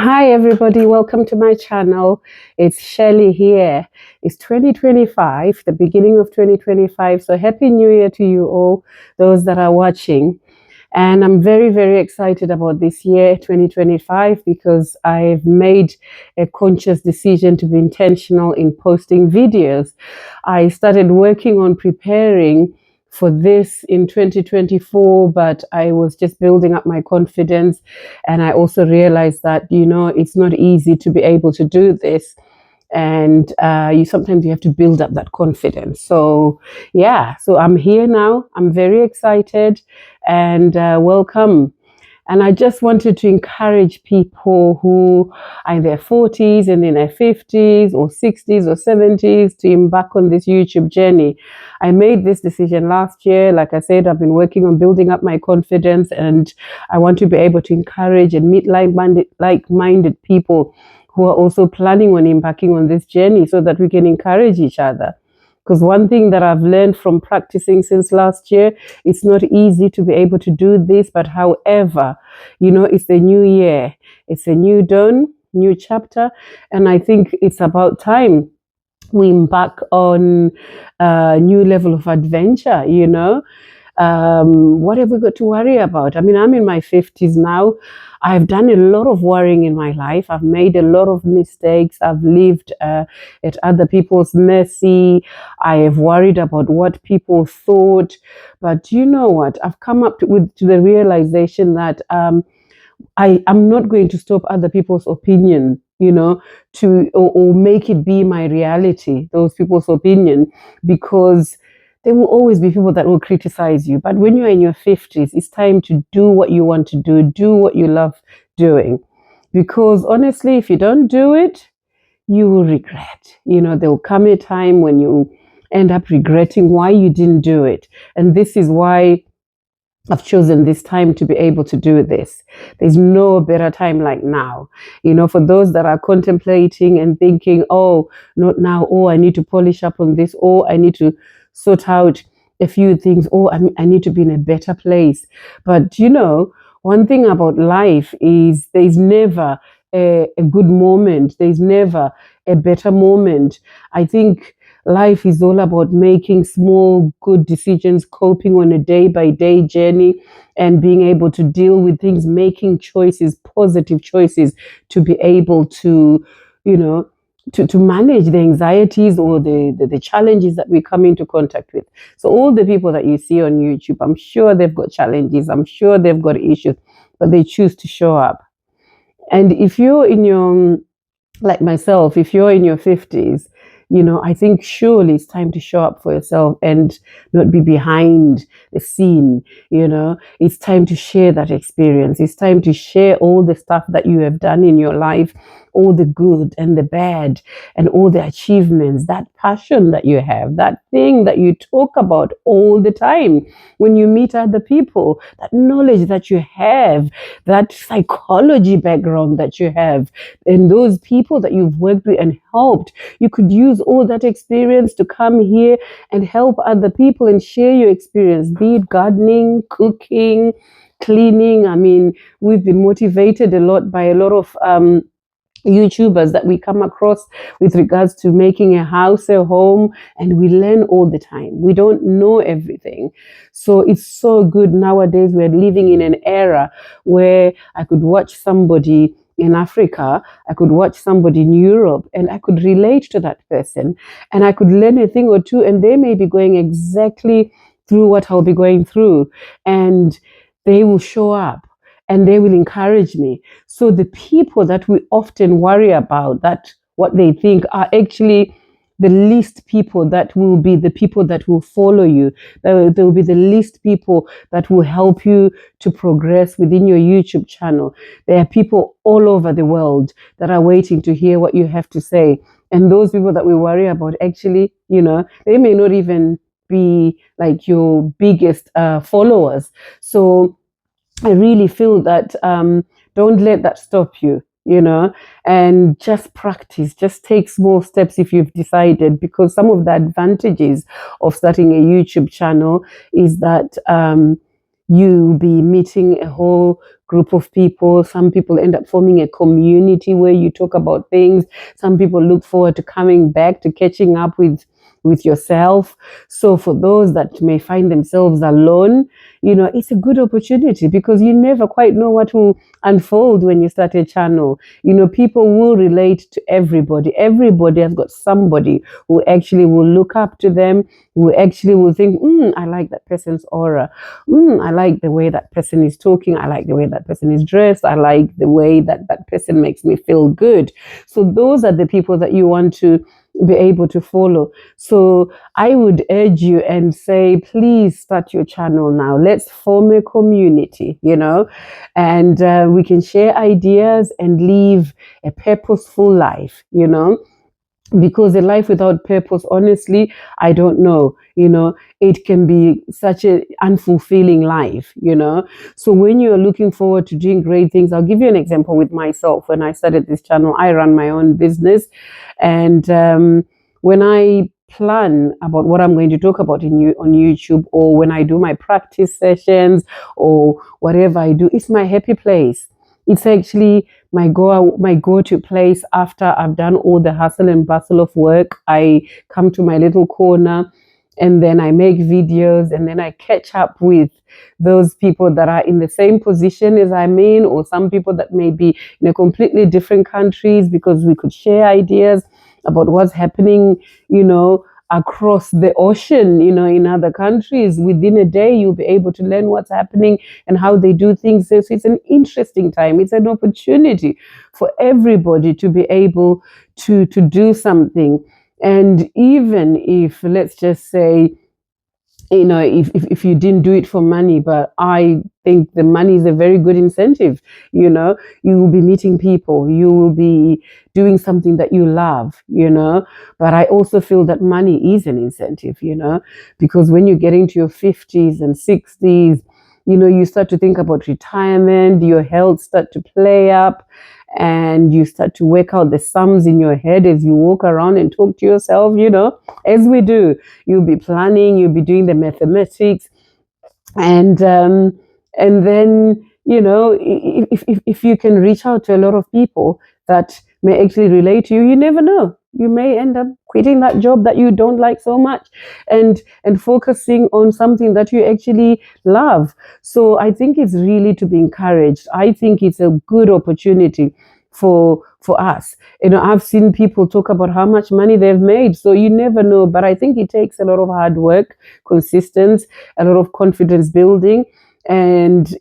Hi everybody, welcome to my channel. It's Shelley here. It's 2025, the beginning of 2025. So happy new year to you all, those that are watching. And I'm very, very excited about this year, 2025, because I've made a conscious decision to be intentional in posting videos. I started working on preparing for this in 2024, but I was just building up my confidence. And I also realized that, it's not easy to be able to do this. And you sometimes you have to build up that confidence. So yeah, so I'm here now. I'm very excited and welcome. And I just wanted to encourage people who are in their 40s and in their 50s or 60s or 70s to embark on this YouTube journey. I made this decision last year. Like I said, I've been working on building up my confidence, and I want to be able to encourage and meet like-minded people who are also planning on embarking on this journey so that we can encourage each other. Because one thing that I've learned from practicing since last year, it's not easy to be able to do this. But however, it's the new year, it's a new dawn, new chapter. And I think it's about time we embark on a new level of adventure, what have we got to worry about? I mean, I'm in my 50s now. I've done a lot of worrying in my life. I've made a lot of mistakes. I've lived at other people's mercy. I have worried about what people thought. But you know what? I've come up to the realization that I am not going to stop other people's opinion, or make it be my reality, those people's opinion, because there will always be people that will criticize you. But when you're in your 50s, it's time to do what you want to do what you love doing. Because honestly, if you don't do it, you will regret. There will come a time when you end up regretting why you didn't do it. And this is why I've chosen this time to be able to do this. There's no better time like now. For those that are contemplating and thinking, oh, not now, oh, I need to polish up on this, oh, I need to sort out a few things, oh, I need to be in a better place. But, one thing about life is there's never a good moment. There's never a better moment. I think life is all about making small, good decisions, coping on a day by day journey, and being able to deal with things, making choices, positive choices, to be able to, to manage the anxieties or the challenges that we come into contact with. So, all the people that you see on YouTube, I'm sure they've got challenges, I'm sure they've got issues, but they choose to show up. And if you're in your, like myself, if you're in your 50s, I think surely it's time to show up for yourself and not be behind the scene. It's time to share that experience. It's time to share all the stuff that you have done in your life, all the good and the bad and all the achievements, that passion that you have, that thing that you talk about all the time when you meet other people, that knowledge that you have, that psychology background that you have, and those people that you've worked with and helped. You could use all that experience to come here and help other people and share your experience, be it gardening, cooking, cleaning. I mean, we've been motivated a lot by a lot of YouTubers that we come across with regards to making a house, a home, and we learn all the time. We don't know everything. So it's so good nowadays. We're living in an era where I could watch somebody in Africa, I could watch somebody in Europe, and I could relate to that person, and I could learn a thing or two, and they may be going exactly through what I'll be going through, and they will show up and they will encourage me. So the people that we often worry about, that what they think, are actually the least people that will be the people that will follow you. There will be the least people that will help you to progress within your YouTube channel. There are people all over the world that are waiting to hear what you have to say. And those people that we worry about, actually, they may not even be like your biggest followers. So I really feel that don't let that stop you, and just practice, just take small steps if you've decided, because some of the advantages of starting a YouTube channel is that you'll be meeting a whole group of people. Some people end up forming a community where you talk about things. Some people look forward to coming back, to catching up with yourself. So for those that may find themselves alone, it's a good opportunity, because you never quite know what will unfold when you start a channel. People will relate to everybody. Everybody has got somebody who actually will look up to them, who actually will think, I like that person's aura. I like the way that person is talking. I like the way that person is dressed. I like the way that that person makes me feel good. So those are the people that you want to be able to follow. So I would urge you and say, please start your channel now. Let's form a community, and we can share ideas and live a purposeful life, because a life without purpose, honestly, I don't know, it can be such an unfulfilling life, So when you're looking forward to doing great things, I'll give you an example with myself. When I started this channel, I run my own business. And when I plan about what I'm going to talk about on YouTube, or when I do my practice sessions or whatever I do, it's my happy place. It's actually my go-to place after I've done all the hustle and bustle of work. I come to my little corner, and then I make videos, and then I catch up with those people that are in the same position as I'm in, or some people that may be in a completely different countries, because we could share ideas about what's happening, across the ocean, in other countries. Within a day, you'll be able to learn what's happening and how they do things. So it's an interesting time. It's an opportunity for everybody to be able to do something. And even if, let's just say, if you didn't do it for money, but I think the money is a very good incentive. You will be meeting people, you will be doing something that you love, but I also feel that money is an incentive, because when you're getting to your 50s and 60s, you start to think about retirement, your health start to play up, and you start to work out the sums in your head as you walk around and talk to yourself, as we do. You'll be planning, you'll be doing the mathematics, and then, if you can reach out to a lot of people that may actually relate to you, you never know. You may end up quitting that job that you don't like so much, and focusing on something that you actually love. So I think it's really to be encouraged. I think it's a good opportunity for us. I've seen people talk about how much money they've made, so you never know. But I think it takes a lot of hard work, consistency, a lot of confidence building. And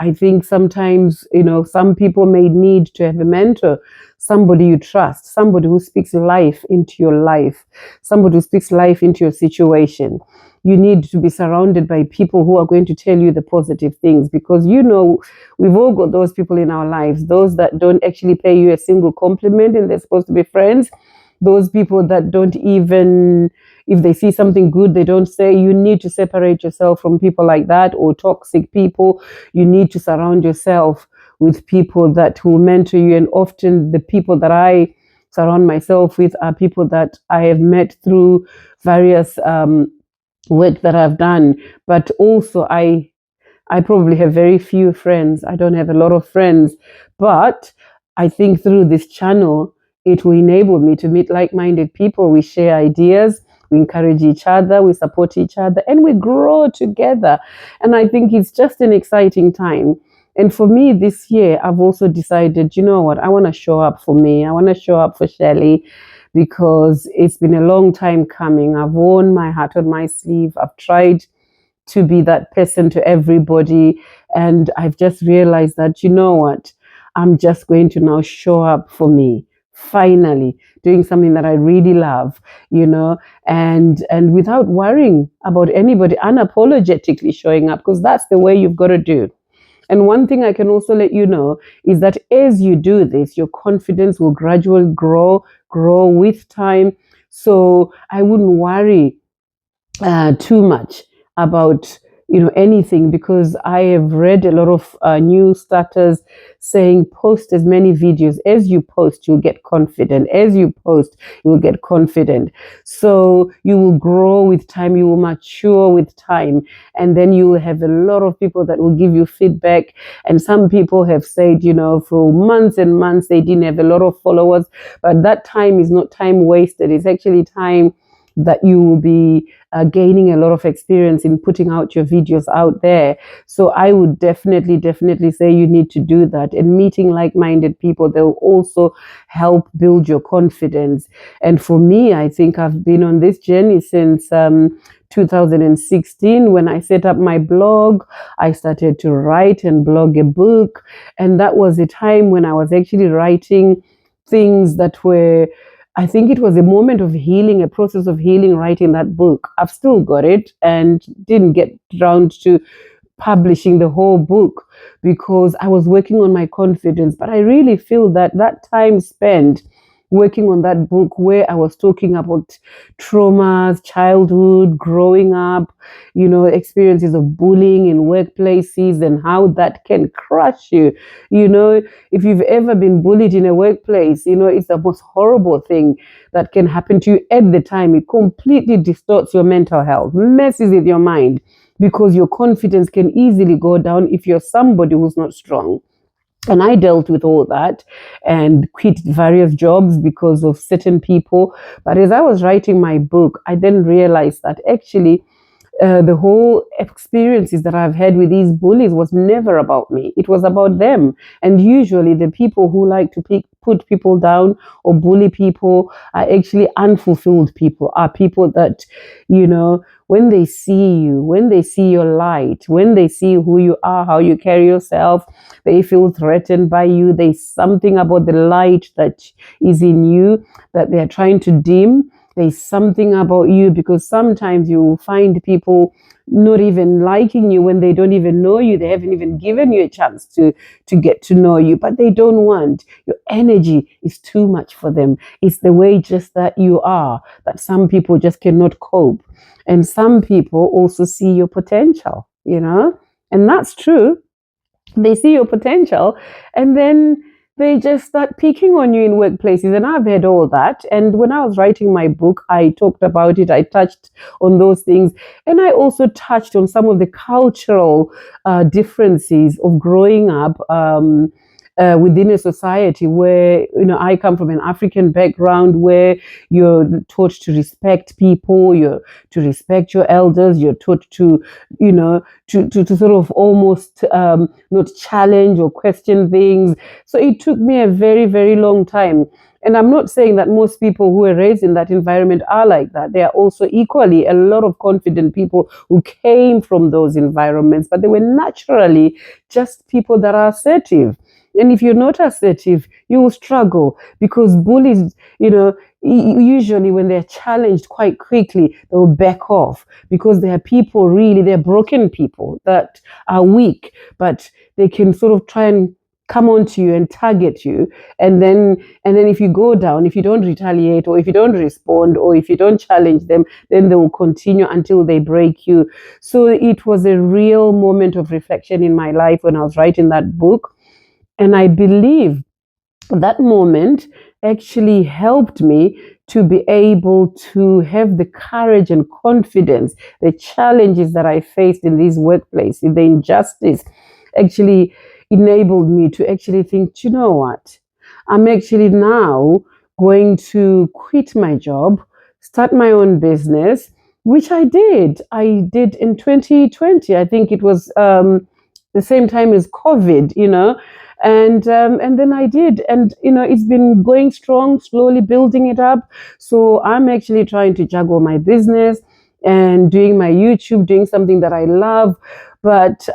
I think sometimes some people may need to have a mentor, somebody you trust, somebody who speaks life into your life, somebody who speaks life into your situation. You need to be surrounded by people who are going to tell you the positive things, because we've all got those people in our lives, those that don't actually pay you a single compliment and they're supposed to be friends, those people that don't even, if they see something good, they don't say. You need to separate yourself from people like that, or toxic people. You need to surround yourself with people that will mentor you. And often the people that I surround myself with are people that I have met through various work that I've done. But also I probably have very few friends. I don't have a lot of friends, but I think through this channel, it will enable me to meet like-minded people. We share ideas, we encourage each other, we support each other, and we grow together. And I think it's just an exciting time. And for me this year, I've also decided, you know what, I want to show up for me. I want to show up for Shelley, because it's been a long time coming. I've worn my heart on my sleeve. I've tried to be that person to everybody. And I've just realized that, you know what, I'm just going to now show up for me. Finally, doing something that I really love, and without worrying about anybody, unapologetically showing up, because that's the way you've got to do. And one thing I can also let you know is that as you do this, your confidence will gradually grow with time. So I wouldn't worry too much about anything, because I have read a lot of new starters saying post as many videos as you post, you'll get confident. As you post, you will get confident. So you will grow with time, you will mature with time, and then you will have a lot of people that will give you feedback. And some people have said, for months and months they didn't have a lot of followers, but that time is not time wasted. It's actually time that you will be gaining a lot of experience in putting out your videos out there. So I would definitely say you need to do that. And meeting like-minded people, they'll also help build your confidence. And for me, I think I've been on this journey since 2016, when I set up my blog. I started to write and blog a book. And that was a time when I was actually writing things that were, I think it was a moment of healing, a process of healing, writing that book. I've still got it and didn't get around to publishing the whole book because I was working on my confidence. But I really feel that that time spent working on that book, where I was talking about traumas, childhood, growing up, experiences of bullying in workplaces and how that can crush you. If you've ever been bullied in a workplace, it's the most horrible thing that can happen to you at the time. It completely distorts your mental health, messes with your mind, because your confidence can easily go down if you're somebody who's not strong. And I dealt with all that and quit various jobs because of certain people. But as I was writing my book, I then realized that actually the whole experiences that I've had with these bullies was never about me. It was about them. And usually the people who like to put people down or bully people are actually unfulfilled people, are people that, when they see you, when they see your light, when they see who you are, how you carry yourself, they feel threatened by you. There's something about the light that is in you that they're trying to dim. There's something about you, because sometimes you will find people not even liking you when they don't even know you. They haven't even given you a chance to get to know you, but they don't want. Your energy is too much for them. It's the way just that you are, that some people just cannot cope. And some people also see your potential, and that's true. They see your potential, and then they just start picking on you in workplaces. And I've had all that. And when I was writing my book, I talked about it. I touched on those things. And I also touched on some of the cultural differences of growing up within a society where, I come from an African background where you're taught to respect people, you're to respect your elders, you're taught to, to sort of almost not challenge or question things. So it took me a very, very long time. And I'm not saying that most people who were raised in that environment are like that. There are also equally a lot of confident people who came from those environments, but they were naturally just people that are assertive. And if you're not assertive, you will struggle, because bullies, usually when they're challenged quite quickly, they'll back off, because there are people, really, they're broken people that are weak, but they can sort of try and come onto you and target you. And then if you go down, if you don't retaliate, or if you don't respond, or if you don't challenge them, then they will continue until they break you. So it was a real moment of reflection in my life when I was writing that book. And I believe that moment actually helped me to be able to have the courage and confidence. The challenges that I faced in these workplaces, the injustice, actually enabled me to actually think, do you know what? I'm actually now going to quit my job, start my own business, which I did. I did in 2020. I think it was the same time as COVID, and then I did, and it's been going strong, slowly building it up. So I'm actually trying to juggle my business and doing my YouTube, doing something that I love. But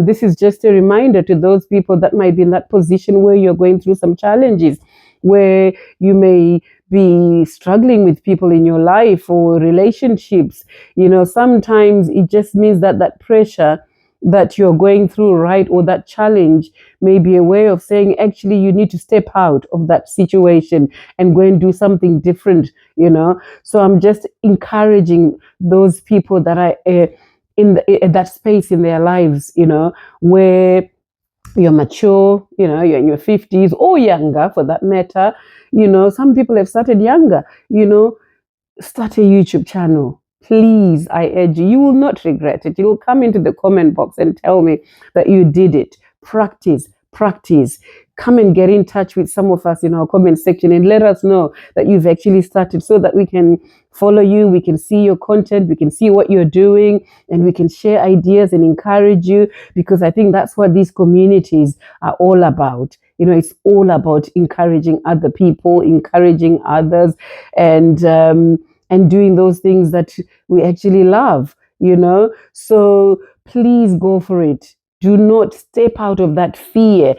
this is just a reminder to those people that might be in that position where you're going through some challenges, where you may be struggling with people in your life or relationships. Sometimes it just means that pressure that you're going through, right, or that challenge may be a way of saying, actually, you need to step out of that situation and go and do something different. So I'm just encouraging those people that are in that space in their lives, where you're mature, you're in your 50s or younger for that matter. Some people have started younger, start a YouTube channel. Please, I urge you. You will not regret it. You will come into the comment box and tell me that you did it. Practice, practice. Come and get in touch with some of us in our comment section and let us know that you've actually started, so that we can follow you, we can see your content, we can see what you're doing, and we can share ideas and encourage you, because I think that's what these communities are all about. It's all about encouraging other people, encouraging others, and doing those things that we actually love. So please go for it. Do not step out of that fear.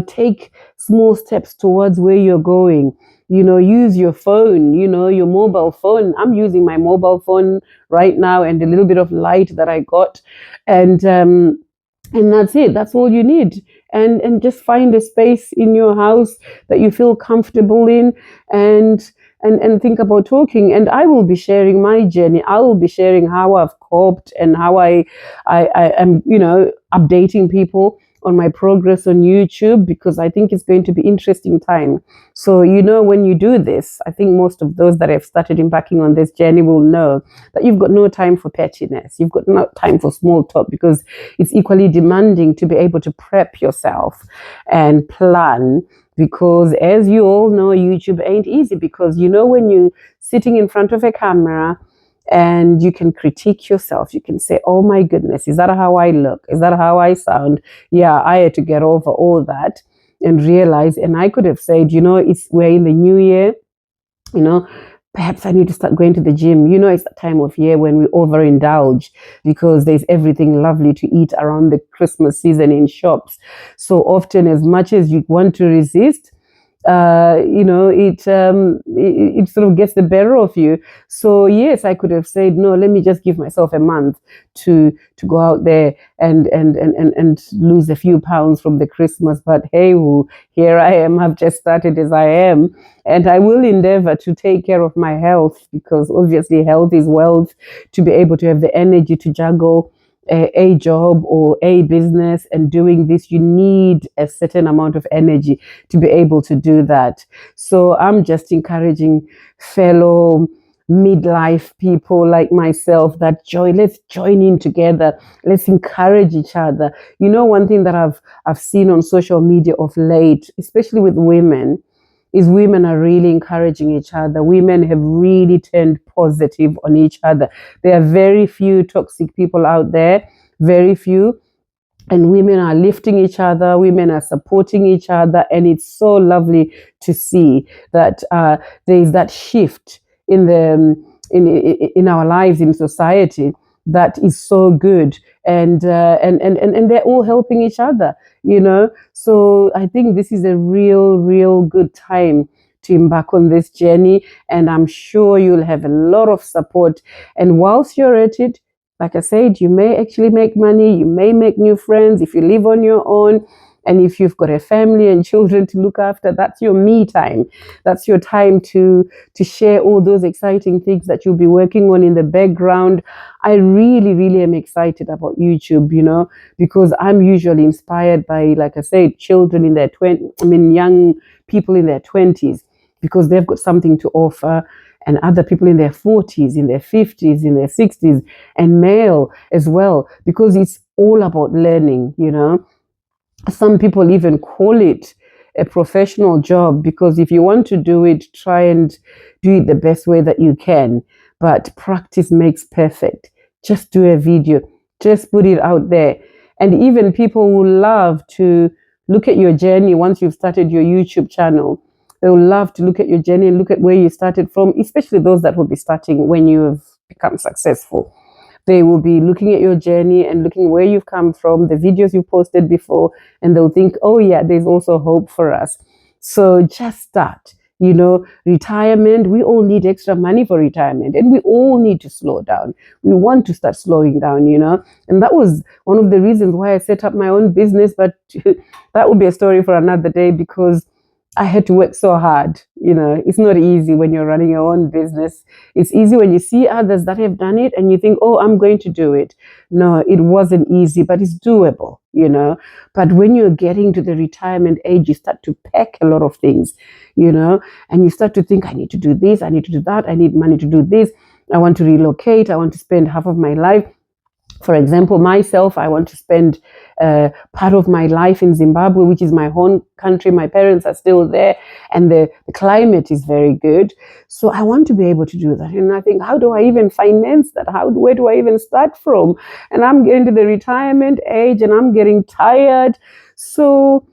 Take small steps towards where you're going. Use your phone, your mobile phone. I'm using my mobile phone right now, and a little bit of light that I got. And that's it. That's all you need. And just find a space in your house that you feel comfortable in, and think about talking. And I will be sharing my journey. I will be sharing how I've coped and how I am, updating people on my progress on YouTube, because I think it's going to be interesting time. So, when you do this, I think most of those that have started embarking on this journey will know that you've got no time for pettiness. You've got no time for small talk, because it's equally demanding to be able to prep yourself and plan. Because as you all know, YouTube ain't easy, because when you're sitting in front of a camera and you can critique yourself, you can say, oh my goodness, is that how I look? Is that how I sound? Yeah, I had to get over all that and realize, and I could have said, we're in the new year, perhaps I need to start going to the gym. It's that time of year when we overindulge, because there's everything lovely to eat around the Christmas season in shops. So often, as much as you want to resist, it sort of gets the better of you. So yes, I could have said, no, let me just give myself a month to go out there and lose a few pounds from the Christmas. But hey, here I am. I've just started as I am, and I will endeavor to take care of my health, because obviously health is wealth. To be able to have the energy to juggle a job or a business and doing this, you need a certain amount of energy to be able to do that. So I'm just encouraging fellow midlife people like myself that let's join in together. Let's encourage each other. One thing that I've seen on social media of late, especially with women, is women are really encouraging each other. Women have really turned positive on each other. There are very few toxic people out there, very few. And women are lifting each other, women are supporting each other. And it's so lovely to see that there is that shift in our lives, in society, that is so good. And they're all helping each other. So I think this is a real good time to embark on this journey, and I'm sure you'll have a lot of support. And whilst you're at it, like I said, you may actually make money, you may make new friends if you live on your own. And if you've got a family and children to look after, that's your me time. That's your time to share all those exciting things that you'll be working on in the background. I really am excited about YouTube, because I'm usually inspired by, like I said, children in their young people in their 20s, because they've got something to offer, and other people in their 40s, in their 50s, in their 60s, and male as well, because it's all about learning. Some people even call it a professional job, because if you want to do it, try and do it the best way that you can. But practice makes perfect. Just do a video, just put it out there. And even people will love to look at your journey once you've started your YouTube channel. They will love to look at your journey and look at where you started from, especially those that will be starting when you have become successful. They will be looking at your journey and looking where you've come from, the videos you've posted before, and they'll think, oh yeah, there's also hope for us. So just start. Retirement, we all need extra money for retirement, and we all need to slow down. We want to start slowing down, and that was one of the reasons why I set up my own business. But that will be a story for another day, because I had to work so hard. It's not easy when you're running your own business. It's easy when you see others that have done it and you think, oh, I'm going to do it. No, it wasn't easy, but it's doable. But when you're getting to the retirement age, you start to pack a lot of things, and you start to think, I need to do this, I need to do that, I need money to do this. I want to relocate. I want to spend half of my life. For example, myself, I want to spend part of my life in Zimbabwe, which is my home country. My parents are still there, and the climate is very good. So I want to be able to do that. And I think, how do I even finance that? Where do I even start from? And I'm getting to the retirement age, and I'm getting tired. So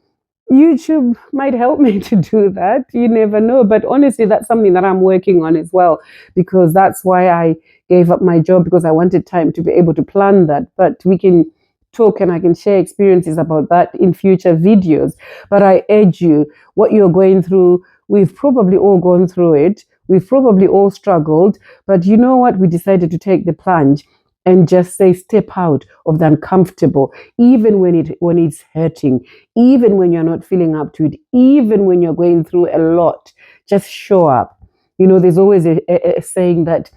YouTube might help me to do that. You never know. But honestly, that's something that I'm working on as well, because that's why I gave up my job, because I wanted time to be able to plan that. But we can talk and I can share experiences about that in future videos. But I urge you, what you're going through, we've probably all gone through it. We've probably all struggled. But you know what? We decided to take the plunge and just say, step out of the uncomfortable, even when it's hurting, even when you're not feeling up to it, even when you're going through a lot. Just show up. There's always a saying that,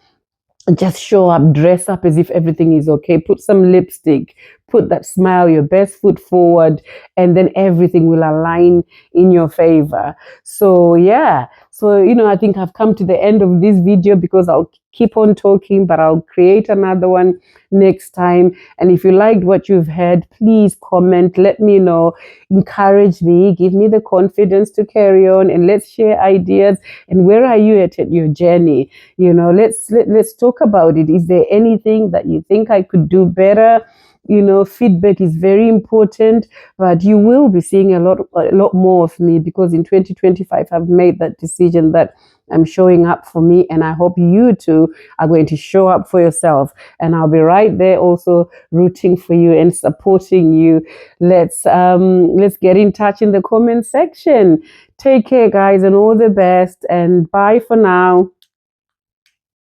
just show up, dress up as if everything is okay, put some lipstick, put that smile, your best foot forward, and then everything will align in your favor. So yeah, I think I've come to the end of this video, because I'll keep on talking, but I'll create another one next time. And if you liked what you've heard, please comment, let me know, encourage me, give me the confidence to carry on, and let's share ideas. And where are you at your journey? Let's talk about it. Is there anything that you think I could do better? Feedback is very important, but you will be seeing a lot more of me, because in 2025 I've made that decision that I'm showing up for me, and I hope you too are going to show up for yourself. And I'll be right there also rooting for you and supporting you. Let's get in touch in the comment section. Take care, guys, and all the best, and bye for now.